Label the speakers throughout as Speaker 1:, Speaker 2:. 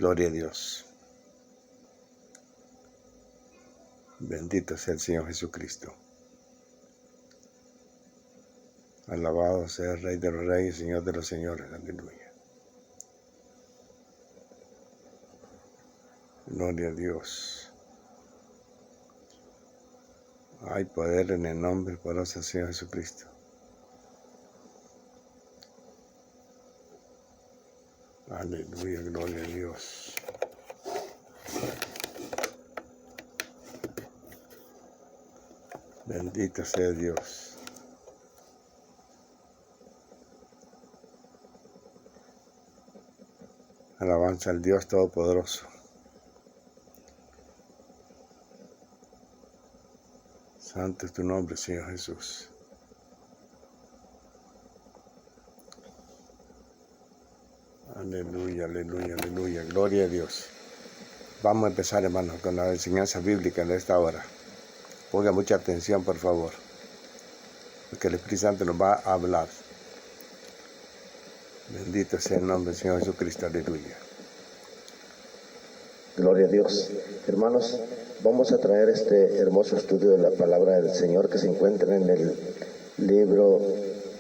Speaker 1: Gloria a Dios. Bendito sea el Señor Jesucristo. Alabado sea el Rey de los Reyes, Señor de los Señores. Aleluya. Gloria a Dios. Hay poder en el nombre poderoso del Señor Jesucristo. Aleluya, gloria a Dios. Bendito sea Dios. Alabanza al Dios Todopoderoso. Santo es tu nombre, Señor Jesús. Aleluya, aleluya, aleluya. Gloria a Dios. Vamos a empezar, hermanos, con la enseñanza bíblica de esta hora. Ponga mucha atención, por favor, porque el Espíritu Santo nos va a hablar. Bendito sea el nombre del Señor Jesucristo. Aleluya.
Speaker 2: Gloria a Dios. Hermanos, vamos a traer este hermoso estudio de la palabra del Señor que se encuentra en el libro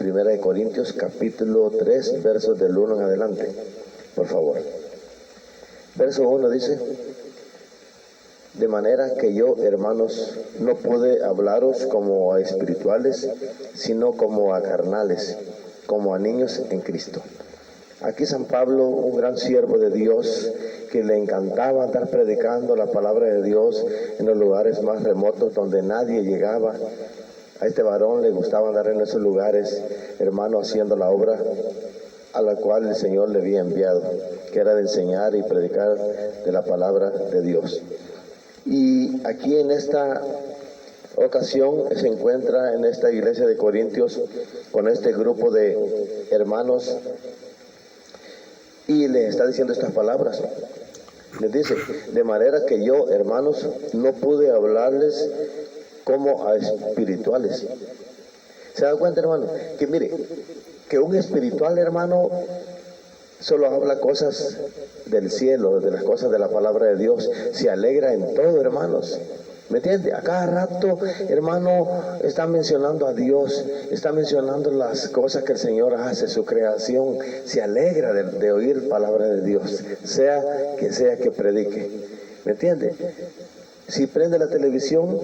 Speaker 2: 1 de Corintios, capítulo 3, versos del 1 en adelante. Por favor. Verso 1 dice: de manera que yo, hermanos, no pude hablaros como a espirituales, sino como a carnales, como a niños en Cristo. Aquí San Pablo, un gran siervo de Dios, que le encantaba andar predicando la palabra de Dios en los lugares más remotos donde nadie llegaba. A este varón le gustaba andar en esos lugares, hermano, haciendo la obra a la cual el Señor le había enviado, que era de enseñar y predicar de la palabra de Dios. Y aquí en esta ocasión se encuentra en esta iglesia de Corintios con este grupo de hermanos y le está diciendo estas palabras. Les dice: de manera que yo, hermanos, no pude hablarles como a espirituales. ¿Se dan cuenta, hermano? Que mire, que un espiritual, hermano, solo habla cosas del cielo, de las cosas de la palabra de Dios. Se alegra en todo, hermanos. ¿Me entiende? A cada rato, hermano, está mencionando a Dios, está mencionando las cosas que el Señor hace, su creación. Se alegra de oír palabra de Dios, sea que predique. ¿Me entiende? Si prende la televisión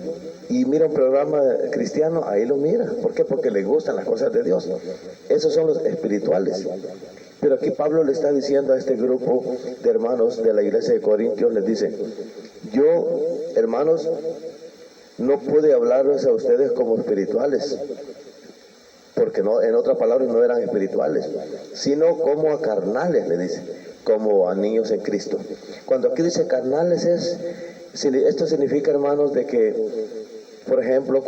Speaker 2: y mira un programa cristiano, ahí lo mira. ¿Por qué? Porque le gustan las cosas de Dios. Esos son los espirituales. Pero aquí Pablo le está diciendo a este grupo de hermanos de la iglesia de Corintios, les dice: yo, hermanos, no pude hablarles a ustedes como espirituales, porque no, en otras palabras, no eran espirituales, sino como a carnales, le dice, como a niños en Cristo. Cuando aquí dice carnales, esto significa, hermanos, de que, por ejemplo,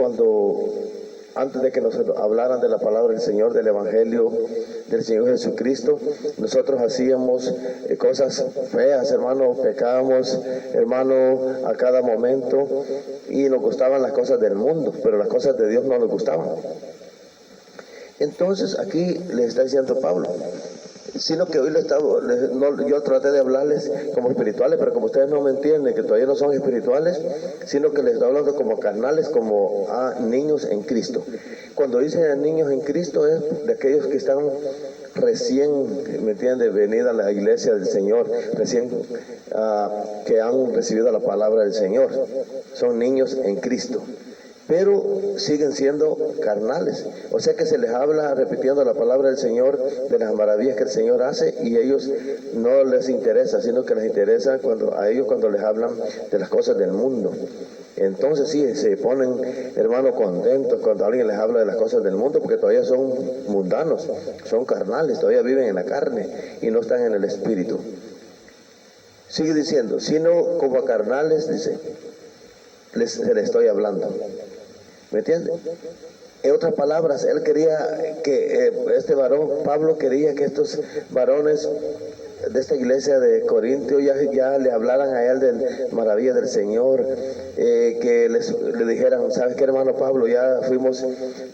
Speaker 2: antes de que nos hablaran de la palabra del Señor, del Evangelio del Señor Jesucristo, nosotros hacíamos cosas feas, hermano, pecábamos, hermano, a cada momento, y nos gustaban las cosas del mundo, pero las cosas de Dios no nos gustaban. Entonces aquí le está diciendo Pablo, sino que hoy yo traté de hablarles como espirituales, pero como ustedes no me entienden, que todavía no son espirituales, sino que les estoy hablando como carnales, como a niños en Cristo. Cuando dicen niños en Cristo, es de aquellos que están recién, ¿me entiende?, venida a la iglesia del Señor, recién que han recibido la palabra del Señor. Son niños en Cristo, pero siguen siendo carnales. O sea que se les habla repitiendo la palabra del Señor, de las maravillas que el Señor hace, y a ellos no les interesa, sino que les interesa a ellos cuando les hablan de las cosas del mundo. Entonces sí, se ponen, hermanos, contentos cuando alguien les habla de las cosas del mundo, porque todavía son mundanos, son carnales, todavía viven en la carne y no están en el espíritu. Sigue diciendo, sino como a carnales, dice, se les estoy hablando. ¿Me entiende? En otras palabras, él quería que este varón, Pablo, quería que estos varones de esta iglesia de Corintio ya le hablaran a él de maravilla del Señor, que le dijeran, ¿sabes qué, hermano Pablo? Ya fuimos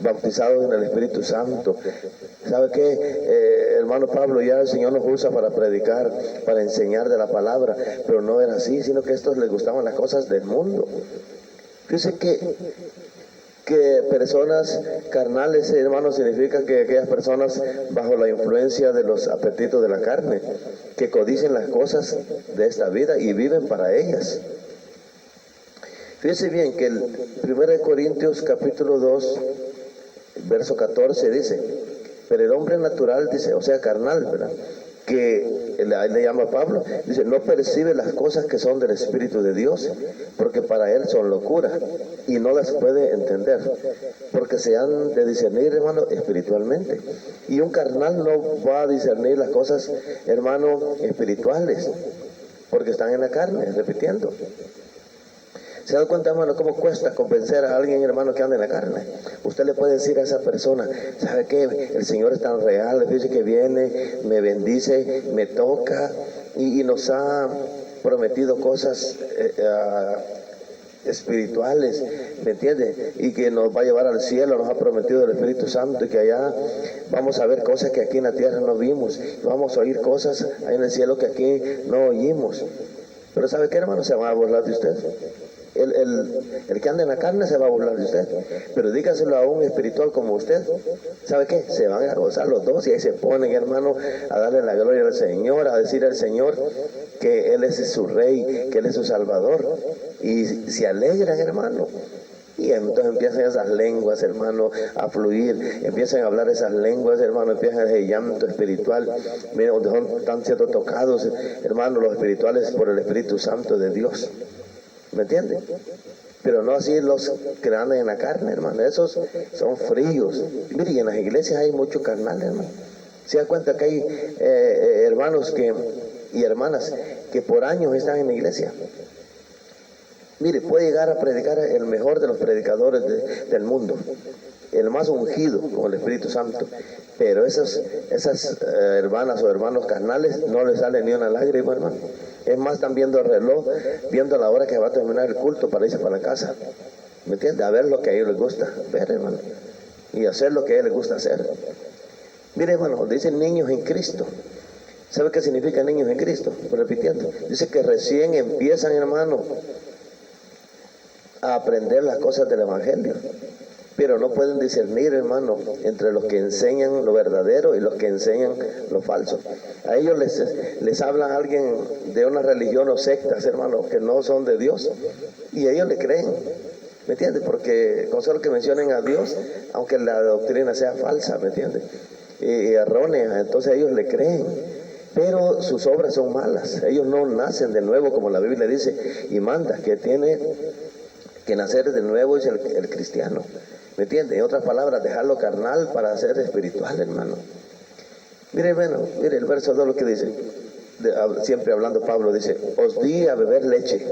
Speaker 2: bautizados en el Espíritu Santo. ¿Sabe qué, hermano Pablo? Ya el Señor nos usa para predicar, para enseñar de la palabra, pero no era así, sino que a estos les gustaban las cosas del mundo. Fíjese que personas carnales, hermanos, significa que aquellas personas bajo la influencia de los apetitos de la carne, que codician las cosas de esta vida y viven para ellas. Fíjense bien que el 1 Corintios capítulo 2, verso 14 dice, pero el hombre natural, dice, o sea, carnal, ¿verdad?, que le llama Pablo, dice, no percibe las cosas que son del Espíritu de Dios, porque para él son locura, y no las puede entender, porque se han de discernir, hermano, espiritualmente. Y un carnal no va a discernir las cosas, hermano, espirituales, porque están en la carne, repitiendo. ¿Se da cuenta, hermano, cómo cuesta convencer a alguien, hermano, que anda en la carne? Usted le puede decir a esa persona, ¿sabe qué? El Señor es tan real, le dice que viene, me bendice, me toca y nos ha prometido cosas espirituales, ¿me entiende? Y que nos va a llevar al cielo, nos ha prometido el Espíritu Santo, y que allá vamos a ver cosas que aquí en la tierra no vimos, vamos a oír cosas ahí en el cielo que aquí no oímos. Pero ¿sabe qué, hermano? Se va a burlar de usted. El que anda en la carne se va a burlar de usted, pero dígaselo a un espiritual como usted. ¿Sabe qué? Se van a gozar los dos, y ahí se ponen, hermano, a darle la gloria al Señor, a decir al Señor que Él es su Rey, que Él es su Salvador, y se alegran, hermano. Y entonces empiezan esas lenguas, hermano, a fluir, empiezan a hablar esas lenguas, hermano, empiezan ese llanto espiritual. Miren, están siendo tocados, hermano, los espirituales por el Espíritu Santo de Dios. ¿Me entiende? Pero no así los que andan en la carne, hermano. Esos son fríos. Mire, y en las iglesias hay mucho carnal, hermano. Se da cuenta que hay hermanos y hermanas que por años están en la iglesia. Mire, puede llegar a predicar el mejor de los predicadores del mundo, el más ungido con el Espíritu Santo, pero esas hermanas o hermanos carnales no les sale ni una lágrima, hermano. Es más, están viendo el reloj, viendo la hora que va a terminar el culto para irse para la casa. ¿Me entiende? A ver lo que a ellos les gusta ver, hermano, y hacer lo que a ellos les gusta hacer. Mire, hermano, dicen niños en Cristo. ¿Sabe qué significa niños en Cristo? Repitiendo, dice que recién empiezan, hermano, a aprender las cosas del Evangelio, pero no pueden discernir, hermano, entre los que enseñan lo verdadero y los que enseñan lo falso. A ellos les habla alguien de una religión o sectas, hermano, que no son de Dios, y ellos le creen, ¿me entiendes? Porque con solo que mencionen a Dios, aunque la doctrina sea falsa, ¿me entiendes?, y errónea, entonces ellos le creen. Pero sus obras son malas. Ellos no nacen de nuevo, como la Biblia dice y manda, que tiene que nacer de nuevo es el cristiano. ¿Me entiende? En otras palabras, dejarlo carnal para ser espiritual, hermano. Mire, bueno, mire el verso 2 lo que dice. Siempre hablando Pablo, dice, os di a beber leche.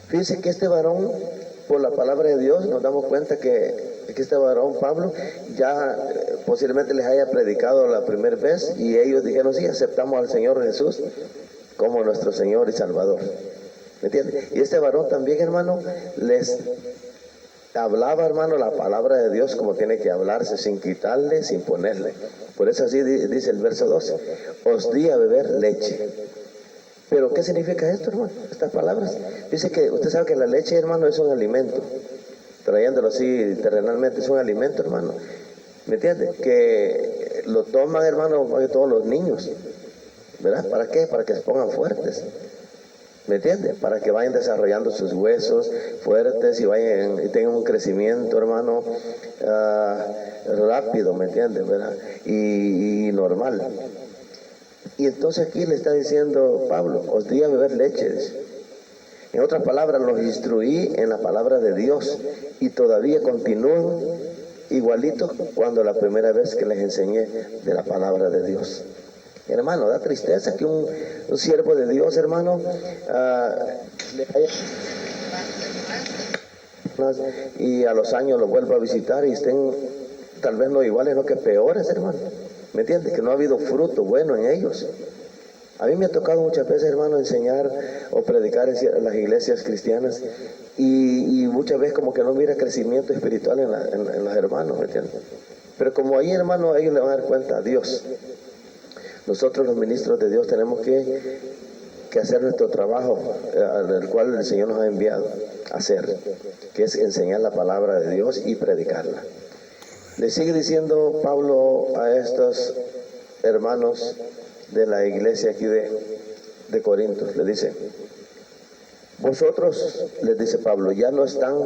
Speaker 2: Fíjense que este varón, por la palabra de Dios, nos damos cuenta que este varón, Pablo, ya posiblemente les haya predicado la primera vez, y ellos dijeron, sí, aceptamos al Señor Jesús como nuestro Señor y Salvador. ¿Me entiende? Y este varón también, hermano, les hablaba, hermano, la palabra de Dios como tiene que hablarse, sin quitarle, sin ponerle. Por eso así dice el verso 12, os di a beber leche. Pero ¿qué significa esto, hermano? Estas palabras. Dice que usted sabe que la leche, hermano, es un alimento. Trayéndolo así terrenalmente, es un alimento, hermano. ¿Me entiende? Que lo toman, hermano, todos los niños. ¿Verdad? ¿Para qué? Para que se pongan fuertes. ¿Me entiende? Para que vayan desarrollando sus huesos fuertes y tengan un crecimiento, hermano, rápido, ¿me entiende? ¿Verdad? Y normal. Y entonces aquí le está diciendo Pablo, os di a beber leche. En otras palabras, los instruí en la palabra de Dios, y todavía continúan igualitos cuando la primera vez que les enseñé de la palabra de Dios. Hermano, da tristeza que un siervo de Dios, hermano, y a los años lo vuelva a visitar y estén tal vez no iguales, no que peores, hermano. ¿Me entiendes? Que no ha habido fruto bueno en ellos. A mí me ha tocado muchas veces, hermano, enseñar o predicar en las iglesias cristianas y muchas veces como que no mira crecimiento espiritual en los hermanos, ¿me entiendes? Pero como ahí, hermano, ellos le van a dar cuenta a Dios. Nosotros los ministros de Dios tenemos que hacer nuestro trabajo, el cual el Señor nos ha enviado a hacer, que es enseñar la palabra de Dios y predicarla. Le sigue diciendo Pablo a estos hermanos de la iglesia aquí de Corinto, le dice: vosotros, les dice Pablo, ya no están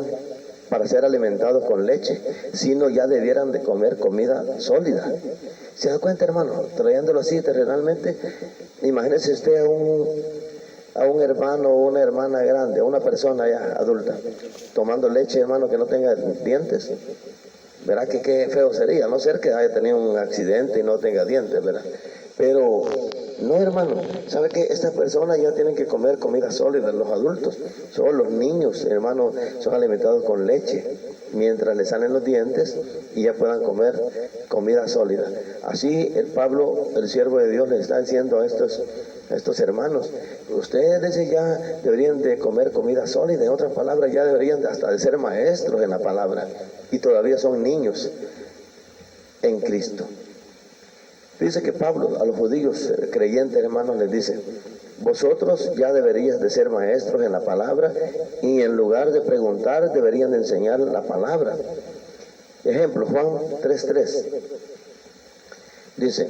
Speaker 2: para ser alimentados con leche, sino ya debieran de comer comida sólida. ¿Se da cuenta, hermano? Trayéndolo así terrenalmente, imagínese usted a un hermano o una hermana grande, a una persona ya adulta, tomando leche, hermano, que no tenga dientes. ¿Verdad que qué feo sería? A no ser que haya tenido un accidente y no tenga dientes, ¿verdad? Pero no, hermano, ¿sabe qué? Estas personas ya tienen que comer comida sólida, los adultos. Son los niños, hermano, son alimentados con leche, mientras les salen los dientes y ya puedan comer comida sólida. Así el Pablo, el siervo de Dios, le está diciendo a estos hermanos: ustedes ya deberían de comer comida sólida. En otras palabras, ya deberían hasta de ser maestros en la palabra, y todavía son niños en Cristo. Dice que Pablo a los judíos creyentes, hermanos, les dice: vosotros ya deberíais de ser maestros en la palabra, y en lugar de preguntar deberían de enseñar la palabra. Ejemplo, Juan 3:3 dice: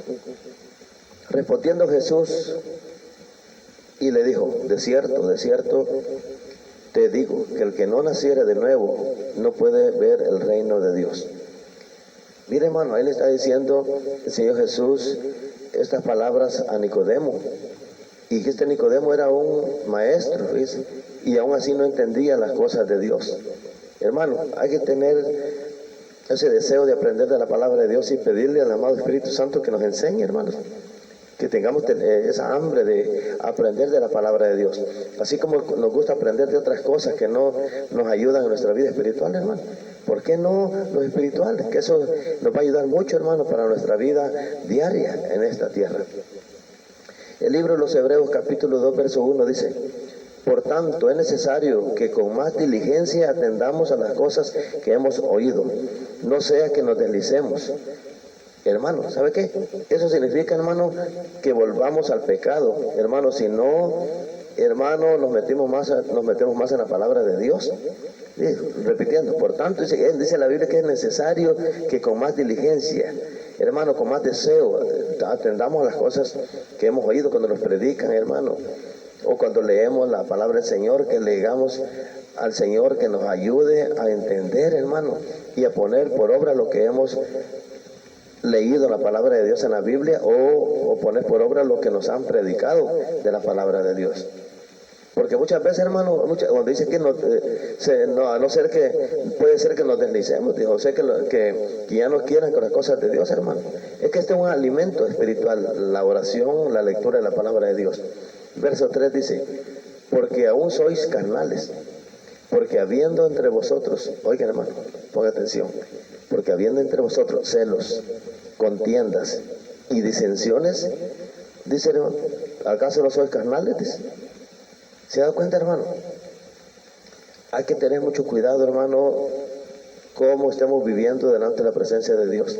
Speaker 2: respondiendo Jesús y le dijo: de cierto te digo que el que no naciere de nuevo no puede ver el reino de Dios. Mire, hermano, ahí le está diciendo el Señor Jesús estas palabras a Nicodemo, y que este Nicodemo era un maestro, ¿ves? Y aún así no entendía las cosas de Dios. Hermano, hay que tener ese deseo de aprender de la palabra de Dios y pedirle al amado Espíritu Santo que nos enseñe, hermanos, que tengamos esa hambre de aprender de la palabra de Dios, así como nos gusta aprender de otras cosas que no nos ayudan en nuestra vida espiritual, hermano. ¿Por qué no los espirituales? Que eso nos va a ayudar mucho, hermano, para nuestra vida diaria en esta tierra. El libro de los Hebreos, capítulo 2, verso 1 dice: por tanto, es necesario que con más diligencia atendamos a las cosas que hemos oído, no sea que nos deslicemos. Hermano, ¿sabe qué? Eso significa, hermano, que volvamos al pecado. Hermano, si no, hermano, nos metemos más en la palabra de Dios. Repitiendo, por tanto, dice la Biblia que es necesario que con más diligencia, hermano, con más deseo, atendamos a las cosas que hemos oído cuando nos predican, hermano, o cuando leemos la palabra del Señor, que le digamos al Señor que nos ayude a entender, hermano, y a poner por obra lo que hemos leído la palabra de Dios en la Biblia, o poner por obra lo que nos han predicado de la palabra de Dios. Porque muchas veces, hermano, cuando dice que a no ser que puede ser que nos deslicemos, o sea que ya no quieran con las cosas de Dios, hermano. Es que este es un alimento espiritual, la oración, la lectura de la palabra de Dios. Verso 3 dice: porque aún sois carnales, porque habiendo entre vosotros, oigan, hermano, ponga atención, porque habiendo entre vosotros celos, contiendas y disensiones, dice, hermano, ¿acaso no sois carnales? Dice. ¿Se da cuenta, hermano? Hay que tener mucho cuidado, hermano, cómo estamos viviendo delante de la presencia de Dios.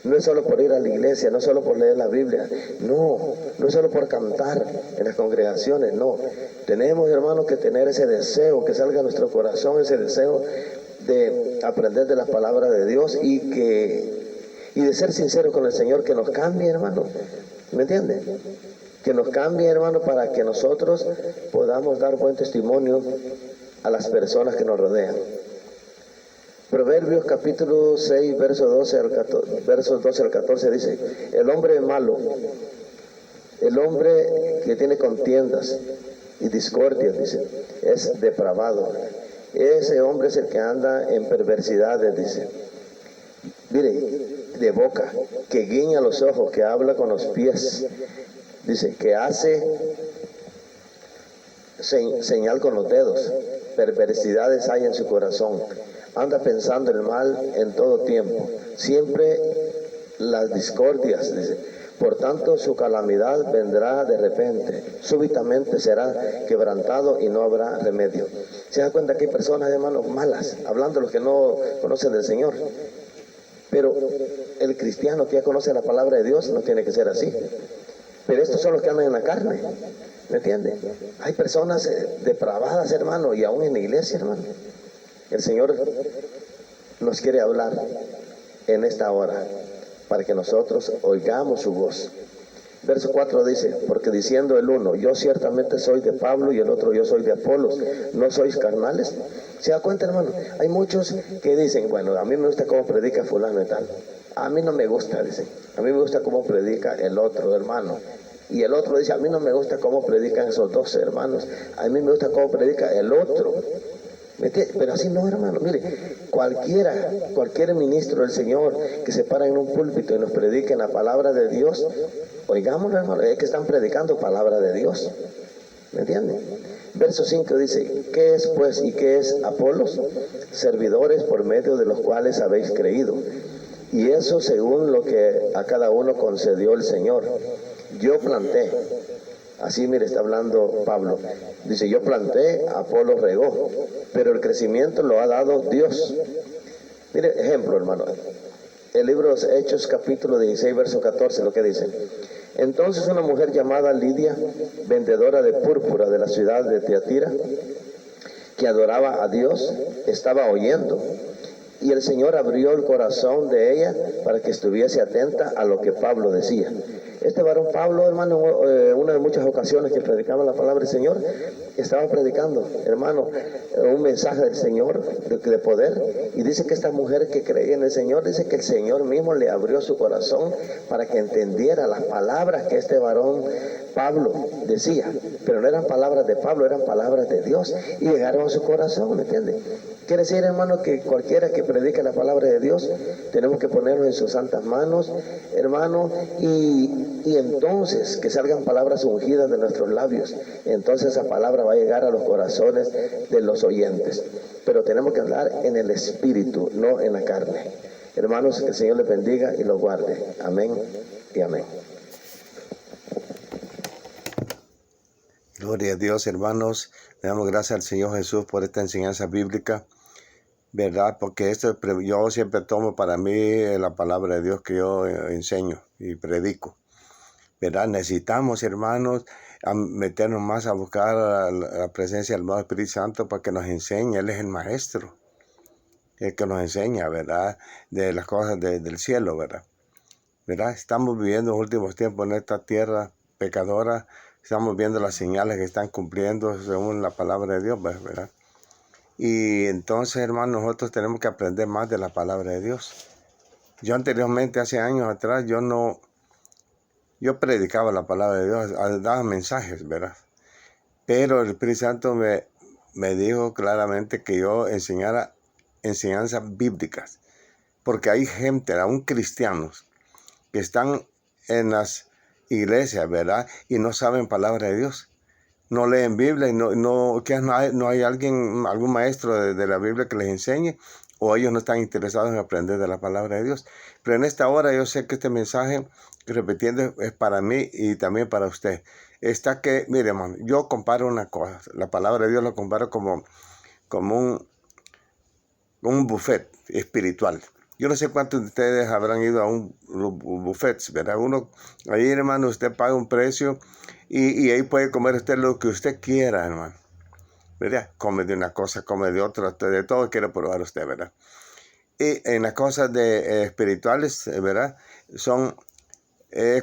Speaker 2: No es solo por ir a la iglesia, no es solo por leer la Biblia, no es solo por cantar en las congregaciones, no. Tenemos, hermano, que tener ese deseo, que salga a nuestro corazón ese deseo de aprender de las palabras de Dios y de ser sinceros con el Señor, que nos cambie, hermano. ¿Me entiende? Que nos cambie, hermano, para que nosotros podamos dar buen testimonio a las personas que nos rodean. Proverbios capítulo 6, versos 12 al 14 dice: el hombre malo, el hombre que tiene contiendas y discordias, dice, es depravado. Ese hombre es el que anda en perversidades, dice. Mire, de boca, que guiña los ojos, que habla con los pies, dice, que hace señal con los dedos, perversidades hay en su corazón, anda pensando el mal en todo tiempo, siempre las discordias, dice, Por tanto, su calamidad vendrá de repente, súbitamente será quebrantado y no habrá remedio. ¿Se da cuenta que hay personas, hermanos, malas, hablando de los que no conocen del Señor? Pero el cristiano que ya conoce la palabra de Dios no tiene que ser así. Pero estos son los que andan en la carne, ¿me entiende? Hay personas depravadas, hermano, y aún en la iglesia, hermano. El Señor nos quiere hablar en esta hora para que nosotros oigamos su voz. Verso 4 dice, porque diciendo el uno, yo ciertamente soy de Pablo, y el otro, yo soy de Apolos, ¿no sois carnales? ¿Se da cuenta, hermano? Hay muchos que dicen, bueno, a mí me gusta cómo predica fulano y tal. A mí no me gusta, dicen. A mí me gusta cómo predica el otro hermano. Y el otro dice, a mí no me gusta cómo predican esos dos hermanos. A mí me gusta cómo predica el otro. Pero así no, hermano. Mire, cualquier ministro del Señor que se para en un púlpito y nos predique la palabra de Dios, oigámoslo, hermano, es que están predicando palabra de Dios. ¿Me entienden? Verso 5 dice, ¿qué es pues y qué es Apolos? Servidores por medio de los cuales habéis creído. Y eso según lo que a cada uno concedió el Señor. Yo planté. Así, mire, está hablando Pablo. Dice, yo planté, Apolo regó, pero el crecimiento lo ha dado Dios. Mire, ejemplo, hermano. El libro de Hechos, capítulo 16, verso 14, lo que dice. Entonces una mujer llamada Lidia, vendedora de púrpura de la ciudad de Tiatira, que adoraba a Dios, estaba oyendo. Y el Señor abrió el corazón de ella para que estuviese atenta a lo que Pablo decía. Este varón Pablo, hermano, una de muchas ocasiones que predicaba la palabra del Señor, estaba predicando, hermano, un mensaje del Señor de poder. Y dice que esta mujer que creía en el Señor, dice que el Señor mismo le abrió su corazón para que entendiera las palabras que este varón Pablo decía. Pero no eran palabras de Pablo, eran palabras de Dios. Y llegaron a su corazón, ¿me entiende? Quiere decir, hermano, que cualquiera que predique la palabra de Dios, tenemos que ponerlo en sus santas manos, hermano, y entonces que salgan palabras ungidas de nuestros labios. Entonces esa palabra va a llegar a los corazones de los oyentes. Pero tenemos que hablar en el Espíritu, no en la carne. Hermanos, que el Señor les bendiga y los guarde. Amén y amén.
Speaker 1: Gloria a Dios, hermanos. Le damos gracias al Señor Jesús por esta enseñanza bíblica, ¿verdad? Porque yo siempre tomo para mí la palabra de Dios que yo enseño y predico, ¿verdad? Necesitamos, hermanos, meternos más a buscar la presencia del amado Espíritu Santo para que nos enseñe. Él es el maestro, el que nos enseña, ¿verdad? De las cosas del cielo, ¿verdad? Estamos viviendo los últimos tiempos en esta tierra pecadora. Estamos viendo las señales que están cumpliendo según la palabra de Dios, ¿verdad? Y entonces, hermanos, nosotros tenemos que aprender más de la palabra de Dios. Yo anteriormente, hace años atrás, yo predicaba la palabra de Dios, daba mensajes, ¿verdad? Pero el Espíritu Santo me dijo claramente que yo enseñara enseñanzas bíblicas. Porque hay gente, aún cristianos, que están en las iglesias, ¿verdad? Y no saben palabra de Dios. No leen Biblia y no hay algún maestro de la Biblia que les enseñe, o ellos no están interesados en aprender de la palabra de Dios. Pero en esta hora yo sé que este mensaje, repitiendo, es para mí y también para usted. Mire, hermano, yo comparo una cosa. La palabra de Dios lo comparo como un buffet espiritual. Yo no sé cuántos de ustedes habrán ido a un buffet, ¿verdad? Ahí, hermano, usted paga un precio y ahí puede comer usted lo que usted quiera, hermano, ¿verdad? Come de una cosa, come de otra, de todo quiere probar usted, ¿verdad? Y en las cosas espirituales, ¿verdad? Son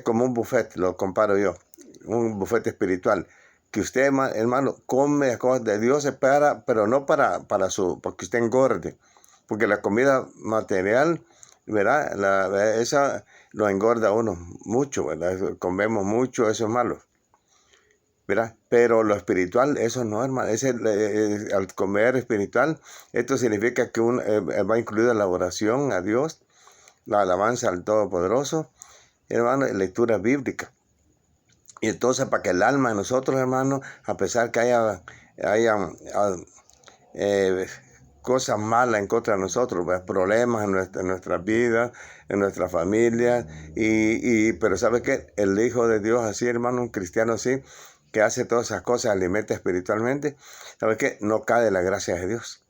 Speaker 1: como un buffet, lo comparo yo, un buffet espiritual. Que usted, hermano, come cosas de Dios, pero no porque usted engorde. Porque la comida material, ¿verdad? Esa lo engorda a uno mucho, ¿verdad? Comemos mucho, eso es malo, ¿verdad? Pero lo espiritual, eso no, hermano. Al comer espiritual, esto significa que va incluida la oración a Dios, la alabanza al Todopoderoso, hermano, lectura bíblica. Y entonces, para que el alma de nosotros, hermano, a pesar que haya cosas malas en contra de nosotros, pues, problemas en nuestras vidas, en nuestra familia. Pero ¿sabe qué? El Hijo de Dios, así, hermano, un cristiano así, que hace todas esas cosas, alimenta espiritualmente, ¿sabe qué? No cae de la gracia de Dios.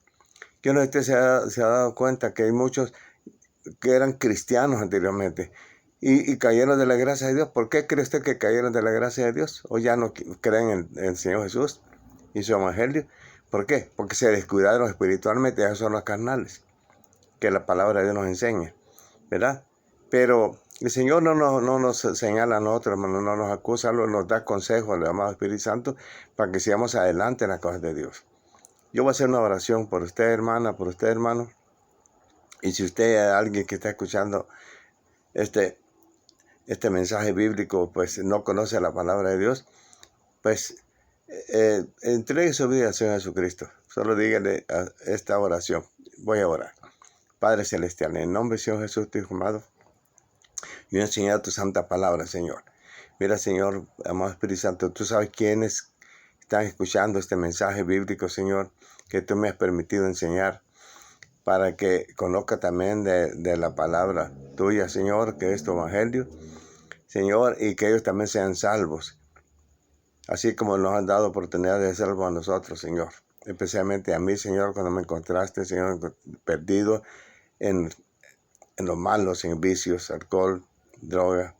Speaker 1: Yo no sé si usted se ha dado cuenta que hay muchos que eran cristianos anteriormente y cayeron de la gracia de Dios. ¿Por qué cree usted que cayeron de la gracia de Dios? ¿O ya no creen en el Señor Jesús y su evangelio? ¿Por qué? Porque se descuidaron espiritualmente. Esos son los carnales que la palabra de Dios nos enseña, ¿verdad? Pero el Señor no nos señala a nosotros, hermano, no nos acusa, nos da consejos al amado Espíritu Santo para que sigamos adelante en las cosas de Dios. Yo voy a hacer una oración por usted, hermana, por usted, hermano. Y si usted es alguien que está escuchando este mensaje bíblico, pues no conoce la palabra de Dios, pues entregue su vida al Señor Jesucristo. Solo dígale esta oración. Voy a orar. Padre Celestial, en el nombre de Señor Jesús, tu Hijo amado, y enseñar tu santa palabra, Señor. Mira, Señor, amado Espíritu Santo, tú sabes quiénes están escuchando este mensaje bíblico, Señor, que tú me has permitido enseñar, para que conozca también de la palabra tuya, Señor, que es tu evangelio, Señor, y que ellos también sean salvos, así como nos han dado oportunidad de ser salvos a nosotros, Señor. Especialmente a mí, Señor, cuando me encontraste, Señor, perdido en los malos, en vicios, alcohol, droga,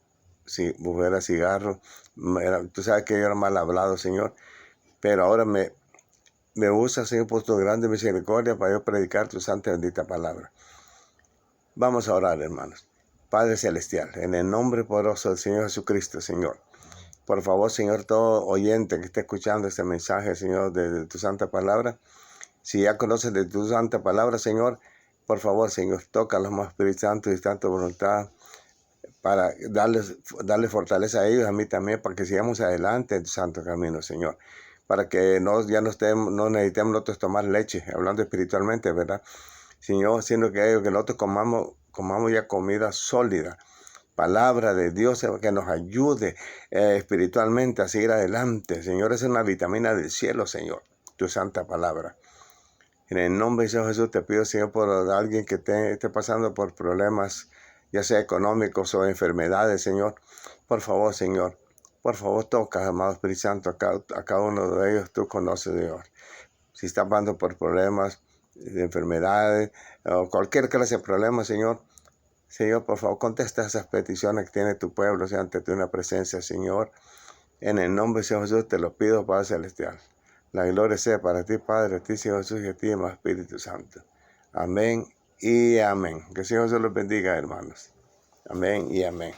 Speaker 1: bufera, cigarro. Tú sabes que yo era mal hablado, Señor, pero ahora me usa, Señor, por tu grande misericordia para yo predicar tu santa y bendita palabra. Vamos a orar, hermanos. Padre Celestial, en el nombre poderoso del Señor Jesucristo, Señor. Por favor, Señor, todo oyente que esté escuchando este mensaje, Señor, de tu santa palabra, si ya conoces de tu santa palabra, Señor, por favor, Señor, toca a los más Espíritu Santo y tanta voluntad para darles fortaleza a ellos, a mí también, para que sigamos adelante en tu santo camino, Señor. Para que no necesitemos nosotros tomar leche, hablando espiritualmente, ¿verdad? Señor, siendo que nosotros comamos ya comida sólida, palabra de Dios que nos ayude espiritualmente a seguir adelante. Señor, es una vitamina del cielo, Señor, tu santa palabra. En el nombre de Señor Jesús te pido, Señor, por alguien que esté pasando por problemas, ya sea económicos o enfermedades, Señor. Por favor, Señor, por favor, toca, amado Espíritu Santo, a cada uno de ellos. Tú conoces, Dios. Si está pasando por problemas de enfermedades o cualquier clase de problema, Señor, por favor, contesta esas peticiones que tiene tu pueblo, Señor, ante tu una presencia, Señor. En el nombre de Señor Jesús te lo pido, Padre Celestial. La gloria sea para ti, Padre, a ti, Señor Jesús, y a ti, más Espíritu Santo. Amén y amén. Que el Señor Jesús los bendiga, hermanos. Amén y amén.